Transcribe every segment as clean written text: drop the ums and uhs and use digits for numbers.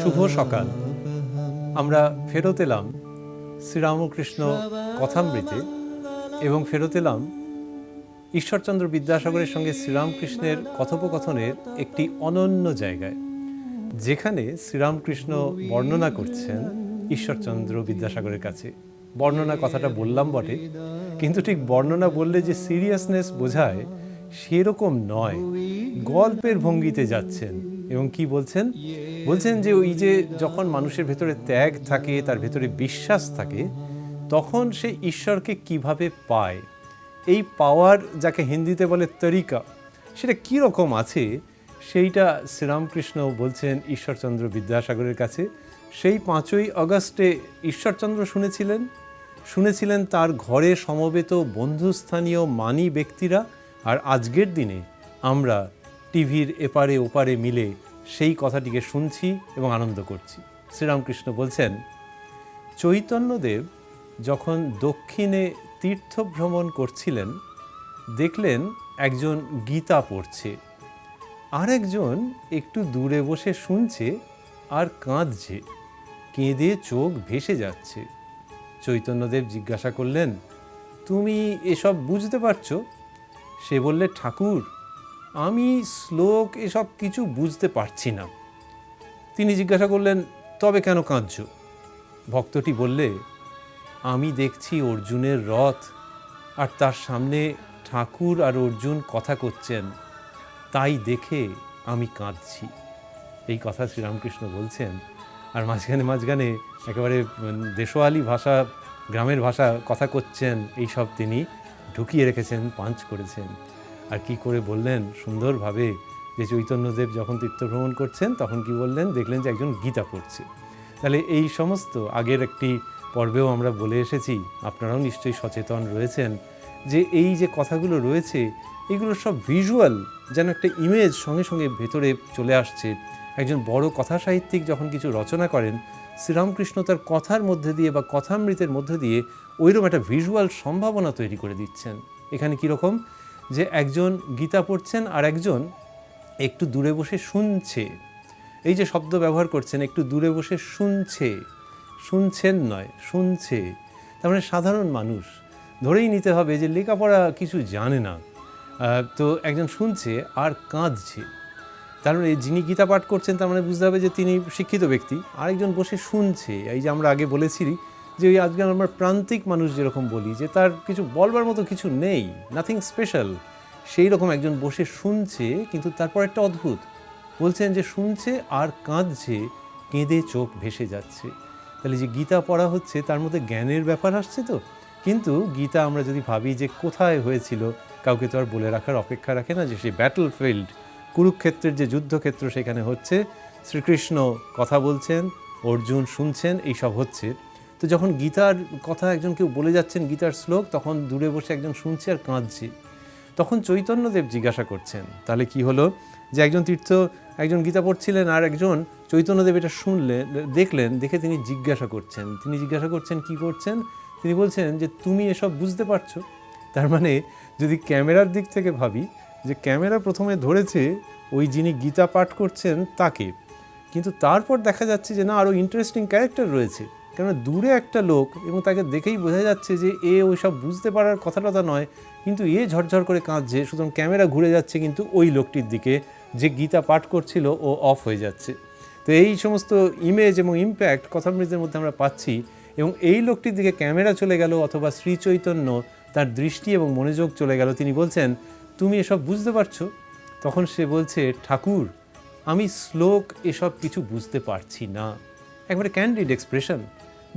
শুভ সকাল। আমরা ফেরত এলাম শ্রীরামকৃষ্ণ কথামৃতে এবং ফেরত এলাম ঈশ্বরচন্দ্র বিদ্যাসাগরের সঙ্গে শ্রীরামকৃষ্ণের কথোপকথনের একটি অনন্য জায়গায়, যেখানে শ্রীরামকৃষ্ণ বর্ণনা করছেন ঈশ্বরচন্দ্র বিদ্যাসাগরের কাছে। বর্ণনা কথাটা বললাম বটে, কিন্তু ঠিক বর্ণনা বললে যে সিরিয়াসনেস বোঝায় সেরকম নয়। গল্পের ভঙ্গিতে যাচ্ছেন এবং কি বলছেন? বলছেন যে ওই যে যখন মানুষের ভেতরে ত্যাগ থাকে, তার ভেতরে বিশ্বাস থাকে, তখন সে ঈশ্বরকে কিভাবে পায়। এই পাওয়ার, যাকে হিন্দিতে বলে তরিকা, সেটা কীরকম আছে সেইটা শ্রীরামকৃষ্ণ বলছেন ঈশ্বরচন্দ্র বিদ্যাসাগরের কাছে। সেই 5ই আগস্টে ঈশ্বরচন্দ্র শুনেছিলেন তার ঘরে সমবেত বন্ধুস্থানীয় মানী ব্যক্তিরা, আর আজকের দিনে আমরা টিভির এপারে ওপারে মিলে সেই কথাটিকে শুনছি এবং আনন্দ করছি। শ্রীরামকৃষ্ণ বলছেন, চৈতন্যদেব যখন দক্ষিণে তীর্থভ্রমণ করছিলেন, দেখলেন একজন গীতা পড়ছে, আর একজন একটু দূরে বসে শুনছে আর কাঁদছে, কেঁদে চোখ ভেসে যাচ্ছে। চৈতন্যদেব জিজ্ঞাসা করলেন, তুমি এসব বুঝতে পারছো? সে বললে, ঠাকুর, আমি শ্লোক এসব কিছু বুঝতে পারছি না। তিনি জিজ্ঞাসা করলেন, তবে কেন কাঁদছো? ভক্তটি বললে, আমি দেখছি অর্জুনের রথ, আর তার সামনে ঠাকুর আর অর্জুন কথা করছেন, তাই দেখে আমি কাঁদছি। এই কথা শ্রীরামকৃষ্ণ বলছেন, আর মাঝখানে একেবারে দেশোয়ালি ভাষা, গ্রামের ভাষা কথা করছেন, এইসব তিনি ঢুকিয়ে রেখেছেন, পাঞ্চ করেছেন। আর কি করে বললেন সুন্দরভাবে যে চৈতন্যদেব যখন তীর্থভ্রমণ করছেন তখন কি বললেন? দেখলেন যে একজন গীতা পড়ছে। তাহলে এই সমস্ত আগের একটি পর্বেও আমরা বলে এসেছি, আপনারাও নিশ্চয়ই সচেতন রয়েছেন যে এই যে কথাগুলো রয়েছে, এগুলো সব ভিজুয়াল, যেন একটা ইমেজ সঙ্গে সঙ্গে ভেতরে চলে আসছে। একজন বড় কথা সাহিত্যিক যখন কিছু রচনা করেন, শ্রীরামকৃষ্ণ তার কথার মধ্যে দিয়ে বা কথামৃতের মধ্যে দিয়ে ওইরকম একটা ভিজুয়াল সম্ভাবনা তৈরি করে দিচ্ছেন। এখানে কীরকম? যে একজন গীতা পড়ছেন আর একজন একটু দূরে বসে শুনছে। এই যে শব্দ ব্যবহার করছেন, একটু দূরে বসে শুনছে, শুনছেন নয়, শুনছে। তার মানে সাধারণ মানুষ, ধরেই নিতে হবে যে লেখাপড়া কিছু জানে না, তো একজন শুনছে আর কাঁদছে। তার মানে যিনি গীতা পাঠ করছেন তার মানে বুঝতে হবে যে তিনি শিক্ষিত ব্যক্তি। আরেকজন বসে শুনছে, এই যে আমরা আগে বলেছি যে ওই আজকে আমরা প্রান্তিক মানুষ যেরকম বলি যে তার কিছু বলবার মতো কিছু নেই, নাথিং স্পেশাল, সেই রকম একজন বসে শুনছে। কিন্তু তারপর একটা অদ্ভুত বলছেন যে শুনছে আর কাঁদছে, কেঁদে চোখ ভেসে যাচ্ছে। তাহলে যে গীতা পড়া হচ্ছে তার মধ্যে জ্ঞানের ব্যাপার আসছে তো। কিন্তু গীতা আমরা যদি ভাবি যে কোথায় হয়েছিল, কাউকে তো আর বলে রাখার অপেক্ষা রাখে না যে সেই ব্যাটল ফিল্ড, কুরুক্ষেত্রের যে যুদ্ধক্ষেত্র সেখানে হচ্ছে, শ্রীকৃষ্ণ কথা বলছেন, অর্জুন শুনছেন, এইসব হচ্ছে। তো যখন গীতার কথা একজন কেউ বলে যাচ্ছেন, গীতার শ্লোক, তখন দূরে বসে একজন শুনছে আর কাঁদছে। তখন চৈতন্যদেব জিজ্ঞাসা করছেন, তাহলে কি হলো? যে একজন গীতা পড়ছিলেন আর একজন চৈতন্যদেব এটা দেখলেন, দেখে তিনি জিজ্ঞাসা করছেন কি করছেন? তিনি বলছেন যে তুমি এসব বুঝতে পারছো? তার মানে যদি ক্যামেরার দিক থেকে ভাবি, যে ক্যামেরা প্রথমে ধরেছে ওই যিনি গীতা পাঠ করছেন তাকে, কিন্তু তারপর দেখা যাচ্ছে যে না, আরও ইন্টারেস্টিং ক্যারেক্টার রয়েছে। কেননা দূরে একটা লোক এবং তাকে দেখেই বোঝা যাচ্ছে যে এ ওই সব বুঝতে পারার কথাটা নয়, কিন্তু এ ঝরঝর করে কাঁদছে। সুতরাং ক্যামেরা ঘুরে যাচ্ছে কিন্তু ওই লোকটির দিকে, যে গীতা পাঠ করছিল ও অফ হয়ে যাচ্ছে। তো এই সমস্ত ইমেজ এবং ইম্প্যাক্ট কথামৃতের মধ্যে আমরা পাচ্ছি। এবং এই লোকটির দিকে ক্যামেরা চলে গেল, অথবা শ্রী চৈতন্য তার দৃষ্টি এবং মনোযোগ চলে গেল। তিনি বলছেন, তুমি এসব বুঝতে পারছো? তখন সে বলছে, ঠাকুর, আমি শ্লোক এসব কিছু বুঝতে পারছি না। একবারে ক্যান্ডিড এক্সপ্রেশন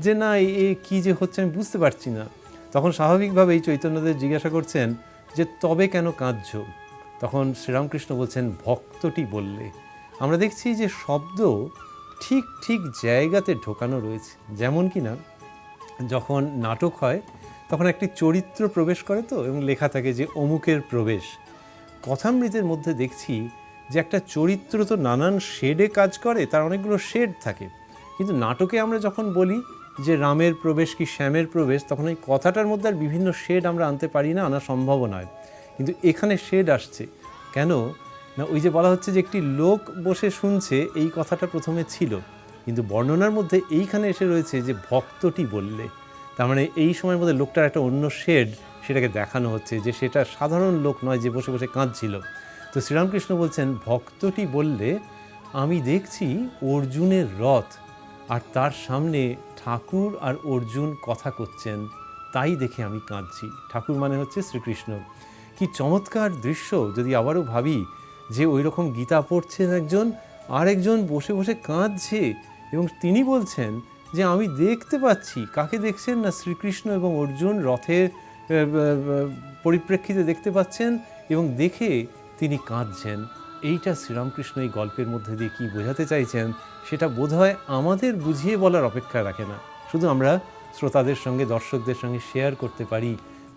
যে না, এ কী যে হচ্ছে আমি বুঝতে পারছি না। তখন স্বাভাবিকভাবে এই চৈতন্যদেব জিজ্ঞাসা করছেন যে তবে কেন কাঁদছ? তখন শ্রীরামকৃষ্ণ বলছেন, ভক্তটি বললে। আমরা দেখছি যে শব্দ ঠিক ঠিক জায়গাতে ঢোকানো রয়েছে। যেমন কি না, যখন নাটক হয় তখন একটি চরিত্র প্রবেশ করে তো, এবং লেখা থাকে যে অমুকের প্রবেশ। কথামৃতের মধ্যে দেখছি যে একটা চরিত্র তো নানান শেডে কাজ করে, তার অনেকগুলো শেড থাকে। কিন্তু নাটকে আমরা যখন বলি যে রামের প্রবেশ কি শ্যামের প্রবেশ, তখন এই কথাটার মধ্যে আর বিভিন্ন শেড আমরা আনতে পারি না, আনা সম্ভব নয়। কিন্তু এখানে শেড আসছে কেন না, ওই যে বলা হচ্ছে যে একটি লোক বসে শুনছে, এই কথাটা প্রথমে ছিল, কিন্তু বর্ণনার মধ্যে এইখানে এসে রয়েছে যে ভক্তটি বললে, তার মানে এই সময়ের মধ্যে লোকটার একটা অন্য শেড সেটাকে দেখানো হচ্ছে, যে সেটা সাধারণ লোক নয় যে বসে বসে কাঁদছিল। তো শ্রীরামকৃষ্ণ বলছেন ভক্তটি বললে আমি দেখছি অর্জুনের রথ, আর তার সামনে ঠাকুর আর অর্জুন কথা করছেন, তাই দেখে আমি কাঁদছি। ঠাকুর মানে হচ্ছে শ্রীকৃষ্ণ। কি চমৎকার দৃশ্য! যদি আবারও ভাবি যে ওই রকম গীতা পড়ছেন একজন, আর একজন বসে বসে কাঁদছে, এবং তিনি বলছেন যে আমি দেখতে পাচ্ছি। কাকে দেখছেন? না শ্রীকৃষ্ণ এবং অর্জুন রথের পরিপ্রেক্ষিতে দেখতে পাচ্ছেন, এবং দেখে তিনি কাঁদছেন। এইটা শ্রীরামকৃষ্ণ এই গল্পের মধ্যে দিয়ে কী বোঝাতে চাইছেন সেটা বোধহয় আমাদের বুঝিয়ে বলার অপেক্ষা রাখে না। শুধু আমরা শ্রোতাদের সঙ্গে, দর্শকদের সঙ্গে শেয়ার করতে পারি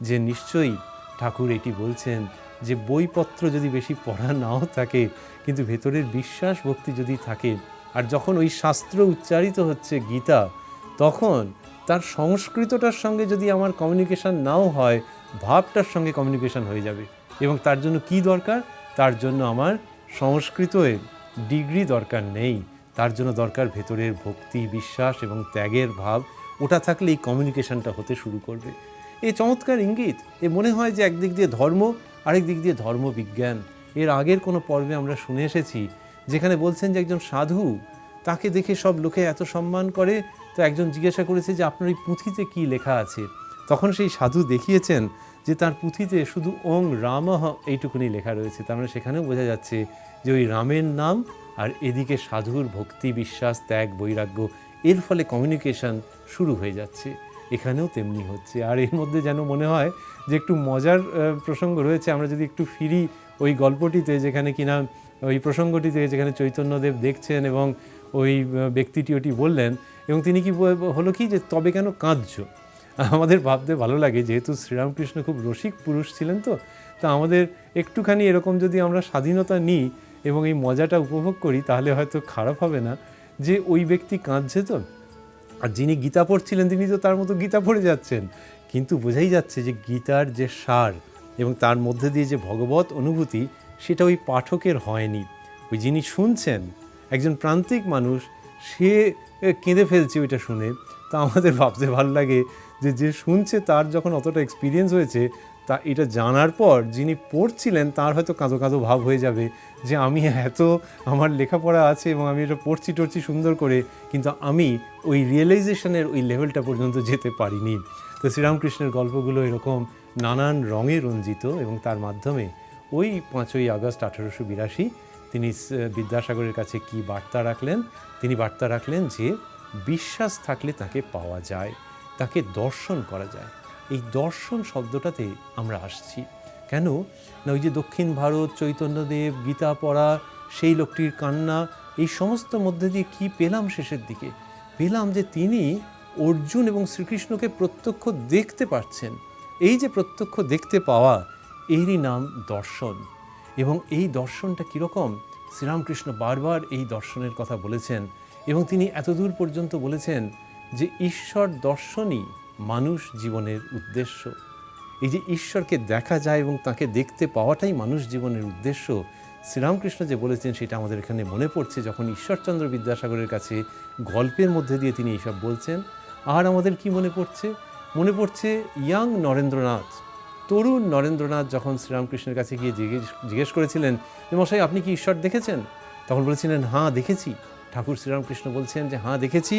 যে নিশ্চয়ই ঠাকুর এটি বলছেন যে বইপত্র যদি বেশি পড়া নাও থাকে, কিন্তু ভেতরের বিশ্বাস ভক্তি যদি থাকে, আর যখন ওই শাস্ত্র উচ্চারিত হচ্ছে গীতা, তখন তার সংস্কৃতটার সঙ্গে যদি আমার কমিউনিকেশন নাও হয়, ভাবটার সঙ্গে কমিউনিকেশন হয়ে যাবে। এবং তার জন্য কি দরকার? তার জন্য আমার সংস্কৃতের ডিগ্রি দরকার নেই, তার জন্য দরকার ভেতরের ভক্তি, বিশ্বাস এবং ত্যাগের ভাব। ওটা থাকলে এই কমিউনিকেশনটা হতে শুরু করবে। এই চমৎকার ইঙ্গিত। এ মনে হয় যে একদিক দিয়ে ধর্ম, আরেক দিক দিয়ে ধর্মবিজ্ঞান। এর আগের কোনো পর্বে আমরা শুনে এসেছি যেখানে বলছেন যে একজন সাধু, তাকে দেখে সব লোকে এত সম্মান করে, তো একজন জিজ্ঞাসা করেছে যে আপনার এই পুঁথিতে কী লেখা আছে? তখন সেই সাধু দেখিয়েছেন যে তার পুঁথিতে শুধু ওং রামঃ এইটুকুনি লেখা রয়েছে। তার মানে সেখানেও বোঝা যাচ্ছে যে ওই রামের নাম, আর এদিকে সাধুর ভক্তি, বিশ্বাস, ত্যাগ, বৈরাগ্য, এর ফলে কমিউনিকেশন শুরু হয়ে যাচ্ছে। এখানেও তেমনি হচ্ছে। আর এর মধ্যে যেন মনে হয় যে একটু মজার প্রসঙ্গ রয়েছে। আমরা যদি একটু ফিরি ওই গল্পটিতে, যেখানে কিনা ওই প্রসঙ্গটিতে যেখানে চৈতন্যদেব দেখছেন এবং ওই ব্যক্তিটি ওটি বললেন, এবং তিনি কি হলো কি যে তবে কেন কাঁদছো? আমাদের ভাবতে ভালো লাগে, যেহেতু শ্রীরামকৃষ্ণ খুব রসিক পুরুষ ছিলেন, তো আমাদের একটুখানি এরকম যদি আমরা স্বাধীনতা নিই এবং এই মজাটা উপভোগ করি, তাহলে হয়তো খারাপ হবে না যে ওই ব্যক্তি কাঁদছে। তো আর যিনি গীতা পড়ছিলেন তিনি তো তার মতো গীতা পড়ে যাচ্ছেন, কিন্তু বোঝাই যাচ্ছে যে গীতার যে সার এবং তার মধ্যে দিয়ে যে ভগবত অনুভূতি, সেটা ওই পাঠকের হয়নি। ওই যিনি শুনছেন, একজন প্রান্তিক মানুষ, সে কেঁদে ফেলছে ওইটা শুনে। তা আমাদের ভাবতে ভালো লাগে যে যে শুনছে তার যখন অতটা এক্সপিরিয়েন্স হয়েছে, তা এটা জানার পর যিনি পড়ছিলেন তার হয়তো কাঁদো কাঁদো ভাব হয়ে যাবে যে আমি এত আমার লেখাপড়া আছে এবং আমি এটা পড়ছি সুন্দর করে, কিন্তু আমি ওই রিয়েলাইজেশনের ওই লেভেলটা পর্যন্ত যেতে পারিনি। তো শ্রীরামকৃষ্ণের গল্পগুলো এরকম নানান রঙে রঞ্জিত, এবং তার মাধ্যমে ওই 5ই আগস্ট 1882 তিনি বিদ্যাসাগরের কাছে কি বার্তা রাখলেন? তিনি বার্তা রাখলেন যে বিশ্বাস থাকলে তাকে পাওয়া যায়, তাকে দর্শন করা যায়। এই দর্শন শব্দটাতে আমরা আসছি কেন? না ওই যে দক্ষিণ ভারত, চৈতন্যদেব, গীতা পড়া, সেই লোকটির কান্না, এই সমস্ত মধ্যে দিয়ে কী পেলাম? শেষের দিকে পেলাম যে তিনি অর্জুন এবং শ্রীকৃষ্ণকে প্রত্যক্ষ দেখতে পাচ্ছেন। এই যে প্রত্যক্ষ দেখতে পাওয়া, এরই নাম দর্শন। এবং এই দর্শনটা কীরকম? শ্রীরামকৃষ্ণ বারবার এই দর্শনের কথা বলেছেন, এবং তিনি এতদূর পর্যন্ত বলেছেন যে ঈশ্বর দর্শনই মানুষ জীবনের উদ্দেশ্য। এই যে ঈশ্বরকে দেখা যায় এবং তাকে দেখতে পাওয়াটাই মানুষ জীবনের উদ্দেশ্য, শ্রীরামকৃষ্ণ যে বলেছেন সেটা আমাদের এখানে মনে পড়ছে যখন ঈশ্বরচন্দ্র বিদ্যাসাগরের কাছে গল্পের মধ্যে দিয়ে তিনি এইসব বলছেন। আর আমাদের কি মনে পড়ছে? মনে পড়ছে ইয়াং নরেন্দ্রনাথ, তরুণ নরেন্দ্রনাথ যখন শ্রীরামকৃষ্ণের কাছে গিয়ে জিজ্ঞেস করেছিলেন যে মশাই আপনি কি ঈশ্বর দেখেছেন? তখন বলেছিলেন হ্যাঁ দেখেছি। ঠাকুর শ্রীরামকৃষ্ণ বলছেন যে হ্যাঁ দেখেছি,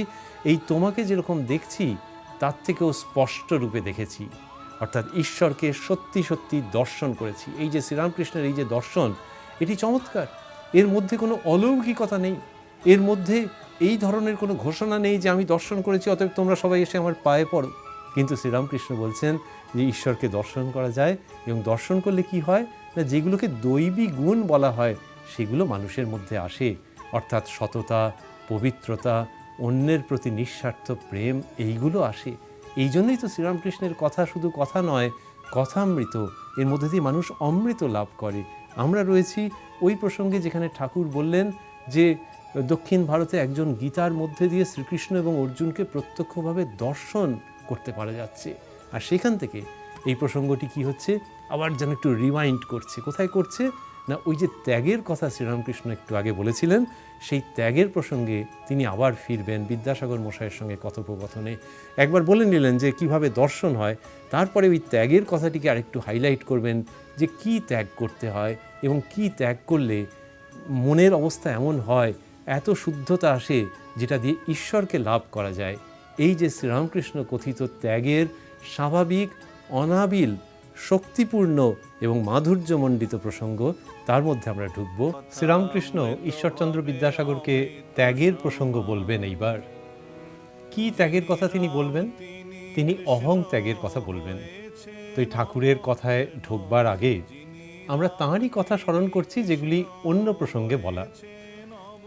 এই তোমাকে যেরকম দেখছি তার থেকেও স্পষ্ট রূপে দেখেছি, অর্থাৎ ঈশ্বরকে সত্যি সত্যি দর্শন করেছি। এই যে শ্রীরামকৃষ্ণের এই যে দর্শন, এটি চমৎকার। এর মধ্যে কোনো অলৌকিকতা নেই, এর মধ্যে এই ধরনের কোনো ঘোষণা নেই যে আমি দর্শন করেছি অতএব তোমরা সবাই এসে আমার পায়ে পড়ো। কিন্তু শ্রীরামকৃষ্ণ বলছেন যে ঈশ্বরকে দর্শন করা যায়, এবং দর্শন করলে কি হয় না, যেগুলোকে দৈবী গুণ বলা হয় সেগুলো মানুষের মধ্যে আসে, অর্থাৎ সততা, পবিত্রতা, অন্যের প্রতি নিঃস্বার্থ প্রেম, এইগুলো আসে। এই জন্যই তো শ্রীরামকৃষ্ণের কথা শুধু কথা নয়, কথামৃত। এর মধ্যে দিয়ে মানুষ অমৃত লাভ করে। আমরা রয়েছি ওই প্রসঙ্গে যেখানে ঠাকুর বললেন যে দক্ষিণ ভারতে একজন গীতার মধ্যে দিয়ে শ্রীকৃষ্ণ এবং অর্জুনকে প্রত্যক্ষভাবে দর্শন করতে পারা যাচ্ছে। আর সেখান থেকে এই প্রসঙ্গটি কি হচ্ছে, আবার যেন একটু রিমাইন্ড করছে। কোথায় করছে? না ওই যে ত্যাগের কথা শ্রীরামকৃষ্ণ একটু আগে বলেছিলেন, সেই ত্যাগের প্রসঙ্গে তিনি আবার ফিরবেন বিদ্যাসাগর মশাইয়ের সঙ্গে কথোপকথনে। একবার বলে নিলেন যে কিভাবে দর্শন হয়, তারপরে ওই ত্যাগের কথাটিকে আরেকটু হাইলাইট করবেন যে কি ত্যাগ করতে হয় এবং কি ত্যাগ করলে মনের অবস্থা এমন হয়, এত শুদ্ধতা আসে যেটা দিয়ে ঈশ্বরকে লাভ করা যায়। এই যে শ্রীরামকৃষ্ণ কথিত ত্যাগের স্বাভাবিক, অনাবিল, শক্তিপূর্ণ এবং মাধুর্যমণ্ডিত প্রসঙ্গ, তার মধ্যে আমরা ঢুকব। শ্রীরামকৃষ্ণ ঈশ্বরচন্দ্র বিদ্যাসাগরকে ত্যাগের প্রসঙ্গ বলবেন। এইবার কি ত্যাগের কথা তিনি বলবেন? তিনি অহং ত্যাগের কথা বলবেন। তো এই ঠাকুরের কথায় ঢুকবার আগে আমরা তাঁরই কথা স্মরণ করছি যেগুলি অন্য প্রসঙ্গে বলা।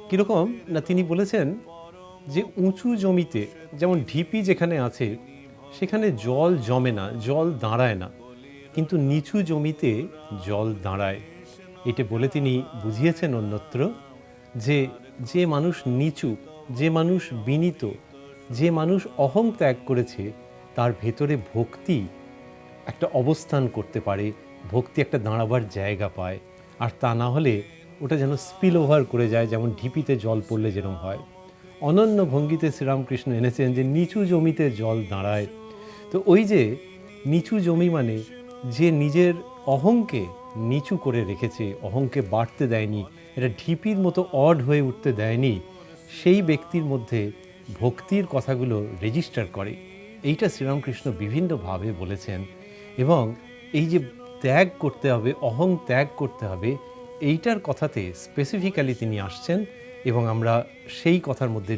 কীরকম না, তিনি বলেছেন যে উঁচু জমিতে, যেমন ঢিপি যেখানে আছে সেখানে জল জমে না, জল দাঁড়ায় না, কিন্তু নিচু জমিতে জল দাঁড়ায়। এটা বলে তিনি বুঝিয়েছেন অন্যত্র যে যে মানুষ নিচু, যে মানুষ বিনীত, যে মানুষ অহং ত্যাগ করেছে, তার ভেতরে ভক্তি একটা অবস্থান করতে পারে, ভক্তি একটা দাঁড়াবার জায়গা পায়। আর তা না হলে ওটা যেন স্পিল ওভার করে যায়, যেমন ঢিপিতে জল পড়লে যেরকম হয়। অনন্য ভঙ্গিতে শ্রীরামকৃষ্ণ এনেছেন যে নিচু জমিতে জল দাঁড়ায়। তো ওই যে নিচু জমি মানে যে নিজের অহংকে নিচু করে রেখেছে, অহংকে বাড়তে দেয়নি, এটা ঢিপির মতো অড হয়ে উঠতে দেয়নি, সেই ব্যক্তির মধ্যে ভক্তির কথাগুলো রেজিস্টার করে। এইটা শ্রীরামকৃষ্ণ বিভিন্নভাবে বলেছেন। এবং এই যে ত্যাগ করতে হবে, অহং ত্যাগ করতে হবে, এইটার কথাতে স্পেসিফিক্যালি তিনি আসছেন এবং আমরা সেই কথার মধ্যে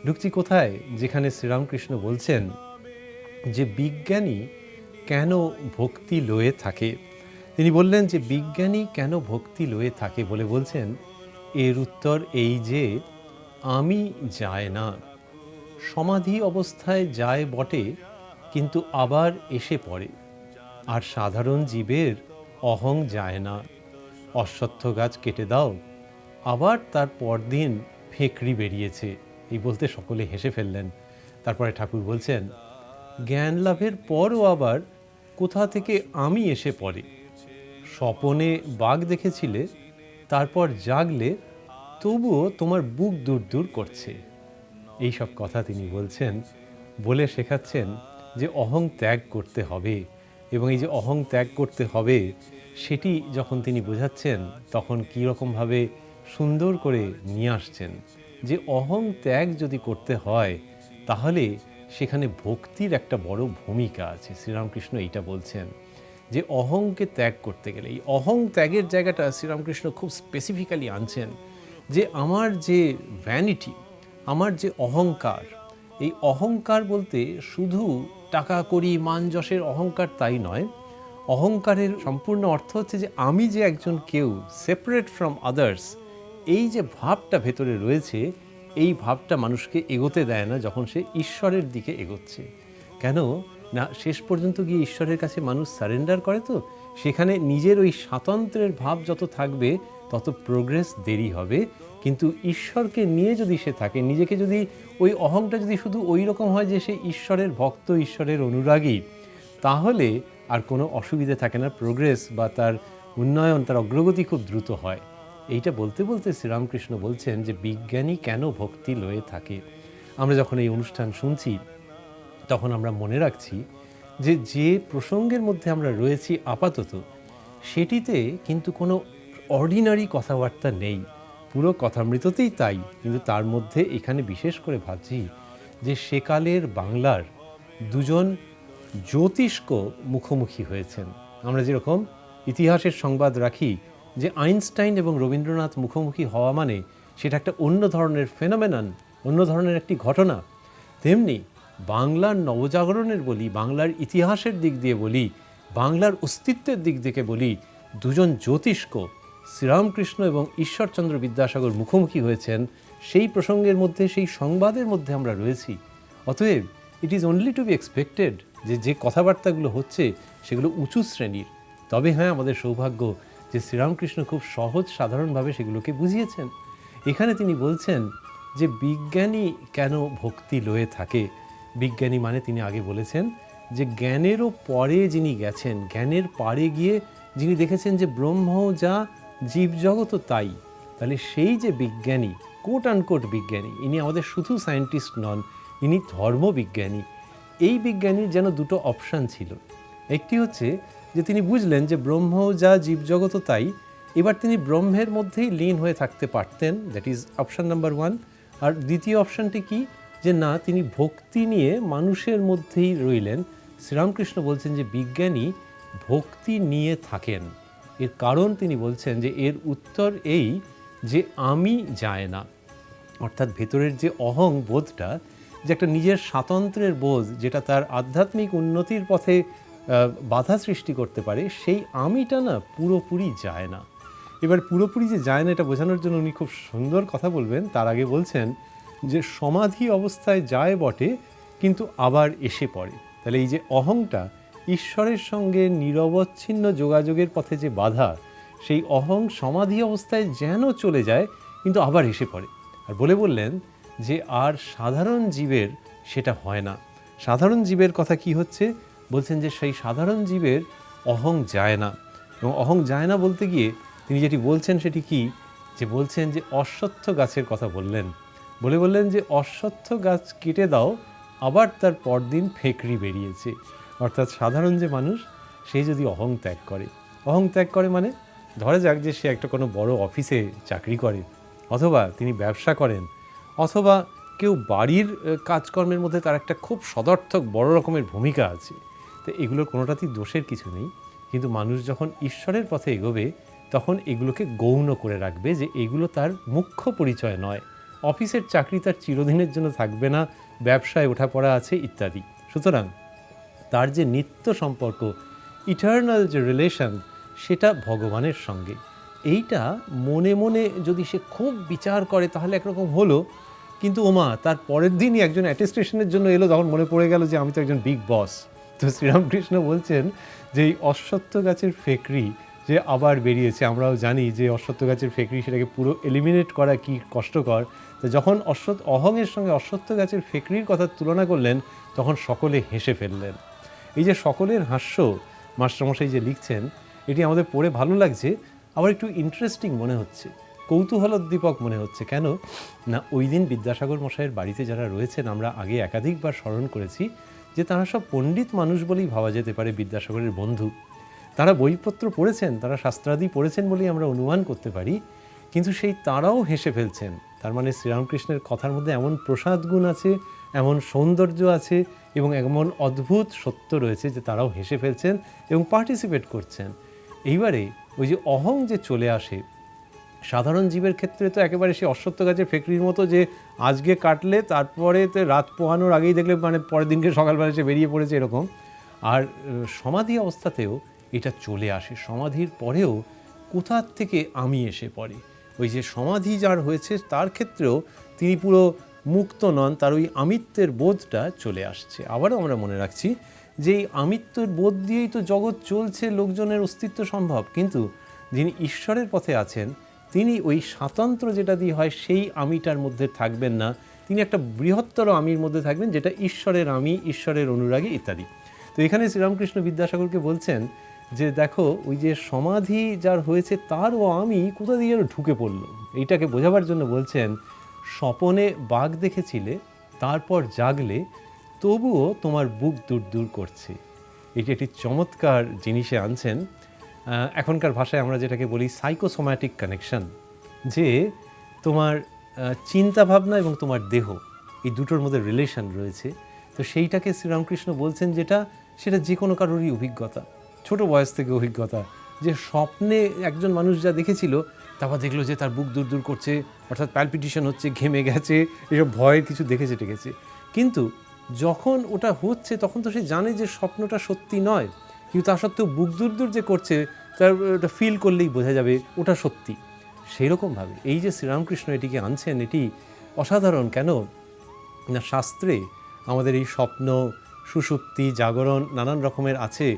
ঢুকছি কোথায়? যেখানে শ্রীরামকৃষ্ণ বলছেন যে বিজ্ঞানী কেন ভক্তি লয়ে থাকে। তিনি বললেন যে বিজ্ঞানী কেন ভক্তি লয়ে থাকে বলে বলছেন, এর উত্তর এই যে আমি যায় না, সমাধি অবস্থায় যায় বটে, কিন্তু আবার এসে পড়ে। আর সাধারণ জীবের অহং যায় না। অশ্বত্থ গাছ কেটে দাও, আবার তার পরদিন ফেকড়ি বেরিয়েছে। এই বলতে সকলে হেসে ফেললেন। তারপরে ঠাকুর বলছেন, জ্ঞান লাভের পরও আবার কোথা থেকে আমি এসে পড়ে। স্বপনে বাঘ দেখেছিলে, তারপর জাগলে তবুও তোমার বুক দূর দূর করছে। এই সব কথা তিনি বলছেন, বলে শেখাচ্ছেন যে অহং ত্যাগ করতে হবে। এবং এই যে অহং ত্যাগ করতে হবে, সেটি যখন তিনি বোঝাচ্ছেন তখন কীরকমভাবে সুন্দর করে নিয়ে আসছেন যে অহং ত্যাগ যদি করতে হয় তাহলে সেখানে ভক্তির একটা বড় ভূমিকা আছে। শ্রীরামকৃষ্ণ এইটা বলছেন যে অহংকে ত্যাগ করতে গেলে, এই অহং ত্যাগের জায়গাটা শ্রীরামকৃষ্ণ খুব স্পেসিফিক্যালি আনছেন যে আমার যে ভ্যানিটি, আমার যে অহংকার, এই অহংকার বলতে শুধু টাকা কড়ি মান যশের অহংকার তাই নয়। অহংকারের সম্পূর্ণ অর্থ হচ্ছে যে আমি যে একজন কেউ, সেপারেট ফ্রম আদার্স, এই যে ভাবটা ভেতরে রয়েছে, এই ভাবটা মানুষকে এগোতে দেয় না যখন সে ঈশ্বরের দিকে এগোচ্ছে। কেন না, শেষ পর্যন্ত গিয়ে ঈশ্বরের কাছে মানুষ সারেন্ডার করে, তো সেখানে নিজের ওই স্বাতন্ত্র্যের ভাব যত থাকবে তত প্রোগ্রেস দেরি হবে। কিন্তু ঈশ্বরকে নিয়ে যদি সে থাকে, নিজেকে যদি ওই অহংটা যদি শুধু ওই রকম হয় যে সে ঈশ্বরের ভক্ত, ঈশ্বরের অনুরাগী, তাহলে আর কোনো অসুবিধে থাকে না, প্রোগ্রেস বা তার উন্নয়ন, তার অগ্রগতি খুব দ্রুত হয়। এইটা বলতে বলতে শ্রীরামকৃষ্ণ বলছেন যে বিজ্ঞানী কেন ভক্তি লয়ে থাকে। আমরা যখন এই অনুষ্ঠান শুনছি তখন আমরা মনে রাখছি যে যে প্রসঙ্গের মধ্যে আমরা রয়েছি আপাতত, সেটিতে কিন্তু কোনো অর্ডিনারি কথাবার্তা নেই। পুরো কথামৃততেই তাই, কিন্তু তার মধ্যে এখানে বিশেষ করে ভাবছি যে সেকালের বাংলার দুজন জ্যোতিষ্ক মুখোমুখি হয়েছেন। আমরা যেরকম ইতিহাসের সংবাদ রাখি যে আইনস্টাইন এবং রবীন্দ্রনাথ মুখোমুখি হওয়া মানে সেটা একটা অন্য ধরনের ফেনোমেনন, অন্য ধরনের একটি ঘটনা, তেমনি বাংলার নবজাগরণের বলি, বাংলার ইতিহাসের দিক দিয়ে বলি, বাংলার অস্তিত্বের দিক থেকে বলি, দুজন জ্যোতিষ্ক শ্রীরামকৃষ্ণ এবং ঈশ্বরচন্দ্র বিদ্যাসাগর মুখোমুখি হয়েছেন। সেই প্রসঙ্গের মধ্যে, সেই সংবাদের মধ্যে আমরা রয়েছি। অতএব it is only to be expected যে যে কথাবার্তাগুলো হচ্ছে সেগুলো উঁচু শ্রেণীর। তবে হ্যাঁ, আমাদের সৌভাগ্য যে শ্রীরামকৃষ্ণ খুব সহজ সাধারণভাবে সেগুলোকে বুঝিয়েছেন। এখানে তিনি বলছেন যে বিজ্ঞানী কেন ভক্তি লয়ে থাকে। বিজ্ঞানী মানে তিনি আগে বলেছেন যে জ্ঞানেরও পরে যিনি গেছেন, জ্ঞানের পারে গিয়ে যিনি দেখেছেন যে ব্রহ্ম যা জীবজগতও তাই, তাহলে সেই যে বিজ্ঞানী, কোট আনকোট বিজ্ঞানী, ইনি আমাদের শুধু সায়েন্টিস্ট নন, ইনি ধর্মবিজ্ঞানী। এই বিজ্ঞানীর যেন দুটো অপশান ছিল। একটি হচ্ছে যে তিনি বুঝলেন যে ব্রহ্ম যা জীবজগতও তাই, এবার তিনি ব্রহ্মের মধ্যেই লীন হয়ে থাকতে পারতেন, দ্যাট ইজ অপশান নাম্বার 1। আর দ্বিতীয় অপশানটি কি, যে না, তিনি ভক্তি নিয়ে মানুষের মধ্যেই রইলেন। শ্রীরামকৃষ্ণ বলছেন যে বিজ্ঞানী ভক্তি নিয়ে থাকেন। এর কারণ তিনি বলছেন যে এর উত্তর এই যে আমি যায় না, অর্থাৎ ভেতরের যে অহং বোধটা, যে একটা নিজের স্বাতন্ত্র্যের বোধ, যেটা তার আধ্যাত্মিক উন্নতির পথে বাধা সৃষ্টি করতে পারে, সেই আমিটা না পুরোপুরি যায় না। এবার পুরোপুরি যে যায় না এটা বোঝানোর জন্য উনি খুব সুন্দর কথা বলবেন। তার আগে বলছেন যে সমাধি অবস্থায় যায় বটে, কিন্তু আবার এসে পড়ে। তাহলে এই যে অহংটা, ঈশ্বরের সঙ্গে নিরবচ্ছিন্ন যোগাযোগের পথে যে বাধা, সেই অহং সমাধি অবস্থায় যেন চলে যায়, কিন্তু আবার এসে পড়ে। আর বললেন যে আর সাধারণ জীবের সেটা হয় না। সাধারণ জীবের কথা কি হচ্ছে, বলছেন যে সেই সাধারণ জীবের অহং যায় না। এবং অহং যায় না বলতে গিয়ে তিনি যেটি বলছেন সেটি কি, যে বলছেন যে অশ্বত্থ গাছের কথা বললেন যে অশ্বত্থ গাছ কেটে দাও, আবার তার পরদিন ফেকরি বেরিয়েছে। অর্থাৎ সাধারণ যে মানুষ, সে যদি অহং ত্যাগ করে মানে ধরা যাক যে সে একটা কোনো বড় অফিসে চাকরি করে, অথবা তিনি ব্যবসা করেন, অথবা কেউ বাড়ির কাজকর্মের মধ্যে তার একটা খুব সদর্থক বড় রকমের ভূমিকা আছে, তো এগুলোর কোনোটাতেই দোষের কিছু নেই। কিন্তু মানুষ যখন ঈশ্বরের পথে এগোবে, তখন এগুলোকে গৌণ করে রাখবে, যে এগুলো তার মুখ্য পরিচয় নয়। অফিসের চাকরি তার চিরদিনের জন্য থাকবে না, ব্যবসায় ওঠাপড়া আছে ইত্যাদি। সুতরাং তার যে নিত্য সম্পর্ক, ইটার্নাল যে রিলেশন, সেটা ভগবানের সঙ্গে। এইটা মনে মনে যদি সে খুব বিচার করে তাহলে একরকম হলো, কিন্তু ওমা তার পরের দিনই একজন অ্যাটেস্টেশনের জন্য এলো, তখন মনে পড়ে গেল যে আমি তো একজন বিগ বস। তো শ্রীরামকৃষ্ণ বলছেন যে এই অশ্বত্থ গাছের ফেকরি যে আবার বেরিয়েছে, আমরাও জানি যে অশ্বত্থ গাছের ফেকরি, সেটাকে পুরো এলিমিনেট করা কি কষ্টকর। তো যখন অহংয়ের সঙ্গে অশ্বত্থ গাছের ফেকরির কথা তুলনা করলেন, তখন সকলে হেসে ফেললেন। এই যে সকলের হাস্য মাস্টারমশাই যে লিখছেন, এটি আমাদের পড়ে ভালো লাগছে, আবার একটু ইন্টারেস্টিং মনে হচ্ছে, কৌতূহলোদ্দীপক মনে হচ্ছে। কেন না, ওই দিন বিদ্যাসাগর মশাইয়ের বাড়িতে যারা রয়েছেন, আমরা আগে একাধিকবার স্মরণ করেছি যে তারা সব পণ্ডিত মানুষ বলেই ভাবা যেতে পারে, বিদ্যাসাগরের বন্ধু। তারা বইপত্র পড়েছেন, তারা শাস্ত্রাদি পড়েছেন বলেই আমরা অনুমান করতে পারি, কিন্তু সেই তারাও হেসে ফেলছেন। তার মানে শ্রীরামকৃষ্ণের কথার মধ্যে এমন প্রসাদ গুণ আছে, এমন সৌন্দর্য আছে, এবং এমন অদ্ভুত সত্য রয়েছে যে তারাও হেসে ফেলছেন এবং পার্টিসিপেট করছেন। এইবারে ওই যে অহং যে চলে আসে সাধারণ জীবের ক্ষেত্রে, তো একেবারে সে অশ্বত্থ গাছের ফেকরির মতো, যে আজকে কাটলে তারপরে তো রাত পোহানোর আগেই দেখলে মানে পরের দিনকে সকালবেলা সে বেরিয়ে পড়েছে, এরকম। আর সমাধি অবস্থাতেও এটা চলে আসে, সমাধির পরেও কোথার থেকে আমি এসে পড়ে। ওই যে সমাধি যার হয়েছে তার ক্ষেত্রেও তিনি পুরো মুক্ত নন, তার ওই আমিত্বের বোধটা চলে আসছে। আবারও আমরা মনে রাখছি যে এই আমিত্বের বোধ দিয়েই তো জগৎ চলছে, লোকজনের অস্তিত্ব সম্ভব। কিন্তু যিনি ঈশ্বরের পথে আছেন, তিনি ওই স্বাতন্ত্র যেটা দিয়ে হয় সেই আমিটার মধ্যে থাকবেন না, তিনি একটা বৃহত্তর আমির মধ্যে থাকবেন, যেটা ঈশ্বরের আমি, ঈশ্বরের অনুরাগী ইত্যাদি। তো এখানে শ্রীরামকৃষ্ণ বিদ্যাসাগরকে বলছেন যে দেখো, ওই যে সমাধি যার হয়েছে তার ও আমি কোথা দিয়ে যেন ঢুকে পড়ল। এইটাকে বোঝাবার জন্য বলছেন, স্বপনে বাঘ দেখেছিলে, তারপর জাগলে, তবুও তোমার বুক দূর দূর করছে। এটি একটি চমৎকার জিনিসে আনছেন। এখনকার ভাষায় আমরা যেটাকে বলি সাইকোসোম্যাটিক কানেকশন, যে তোমার চিন্তাভাবনা এবং তোমার দেহ, এই দুটোর মধ্যে রিলেশন রয়েছে। তো সেইটাকে শ্রীরামকৃষ্ণ বলছেন, সেটা যে কোনো কারোরই অভিজ্ঞতা, ছোট বয়স থেকে অভিজ্ঞতা, যে স্বপ্নে একজন মানুষ যা দেখেছিল, তারপর দেখলো যে তার বুক দূর দূর করছে, অর্থাৎ প্যালপিটেশন হচ্ছে, ঘেমে গেছে, এসব ভয়ের কিছু দেখেছে টেকেছে। কিন্তু যখন ওটা হচ্ছে, তখন তো সে জানে যে স্বপ্নটা সত্যি নয়, কিন্তু তা সত্ত্বেও বুক দূর দূর যে করছে, তার ওটা ফিল করলেই বোঝা যাবে ওটা সত্যি। সেই রকমভাবে এই যে শ্রীরামকৃষ্ণ এটিকে আনছেন, এটি অসাধারণ। কেন না, শাস্ত্রে আমাদের এই স্বপ্ন, সুষুপ্তি, জাগরণ নানান রকমের আছে,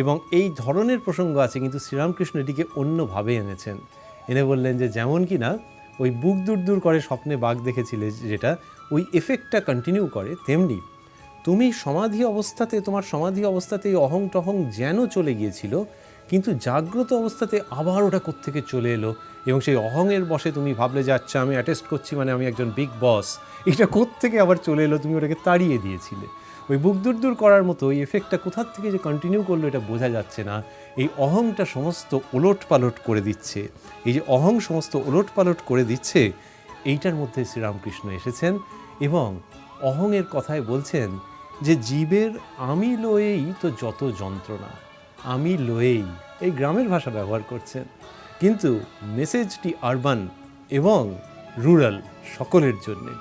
এবং এই ধরনের প্রসঙ্গ আছে, কিন্তু শ্রীরামকৃষ্ণ এটিকে অন্যভাবে এনেছেন। এনে বললেন যে যেমন কি না ওই বুক দূর দূর করে স্বপ্নে বাঘ দেখেছিলে, যেটা ওই এফেক্টটা কন্টিনিউ করে, তেমনি তুমি সমাধি অবস্থাতে, তোমার সমাধি অবস্থাতে এই অহং টহং যেন চলে গিয়েছিল, কিন্তু জাগ্রত অবস্থাতে আবার ওটা কোত্থেকে চলে এলো, এবং সেই অহংয়ের বশে তুমি ভাবলে যে আচ্ছা আমি অ্যাটেস্ট করছি মানে আমি একজন বিগ বস, এটা কোত্থেকে আবার চলে এলো, তুমি ওটাকে তাড়িয়ে দিয়েছিলে। ওই বুক দূর করার মতো এই এফেক্টটা কোথার থেকে যে কন্টিনিউ করলো এটা বোঝা যাচ্ছে না। এই অহংটা সমস্ত ওলট পালট করে দিচ্ছে। এই যে অহং সমস্ত ওলট পালট করে দিচ্ছে, এইটার মধ্যে শ্রীরামকৃষ্ণ এসেছেন এবং অহংয়ের কথায় বলছেন যে জীবের আমি লয়েই তো যত যন্ত্রণা, আমি লয়েই, এই গ্রামের ভাষা ব্যবহার করছেন, কিন্তু মেসেজটি আরবান এবং রুরাল সকলের জন্যে।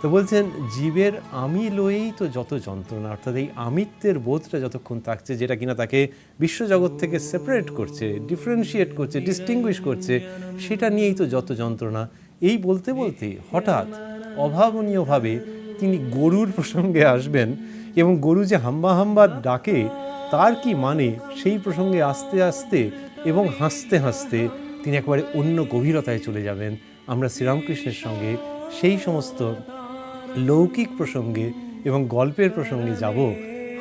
তো বলছেন জীবের আমি লয়েই তো যত যন্ত্রণা, অর্থাৎ এই আমিত্বের বোধটা যতক্ষণ থাকছে, যেটা কিনা তাকে বিশ্বজগৎ থেকে সেপারেট করছে, ডিফারেন্সিয়েট করছে, ডিস্টিংগুইশ করছে, সেটা নিয়েই তো যত যন্ত্রণা। এই বলতে বলতে হঠাৎ অভাবনীয়ভাবে তিনি গরুর প্রসঙ্গে আসবেন এবং গরু যে হাম্বা হাম্বা ডাকে তার কি মানে, সেই প্রসঙ্গে আস্তে আস্তে এবং হাসতে হাসতে তিনি একেবারে অন্য গভীরতায় চলে যাবেন। আমরা শ্রীরামকৃষ্ণের সঙ্গে সেই সমস্ত লৌকিক প্রসঙ্গে এবং গল্পের প্রসঙ্গে যাব।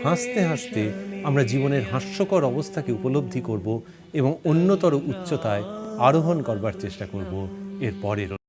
হাসতে হাসতে আমরা জীবনের হাস্যকর অবস্থাকে উপলব্ধি করব এবং অন্যতর উচ্চতায় আরোহণ করবার চেষ্টা করব এর পরের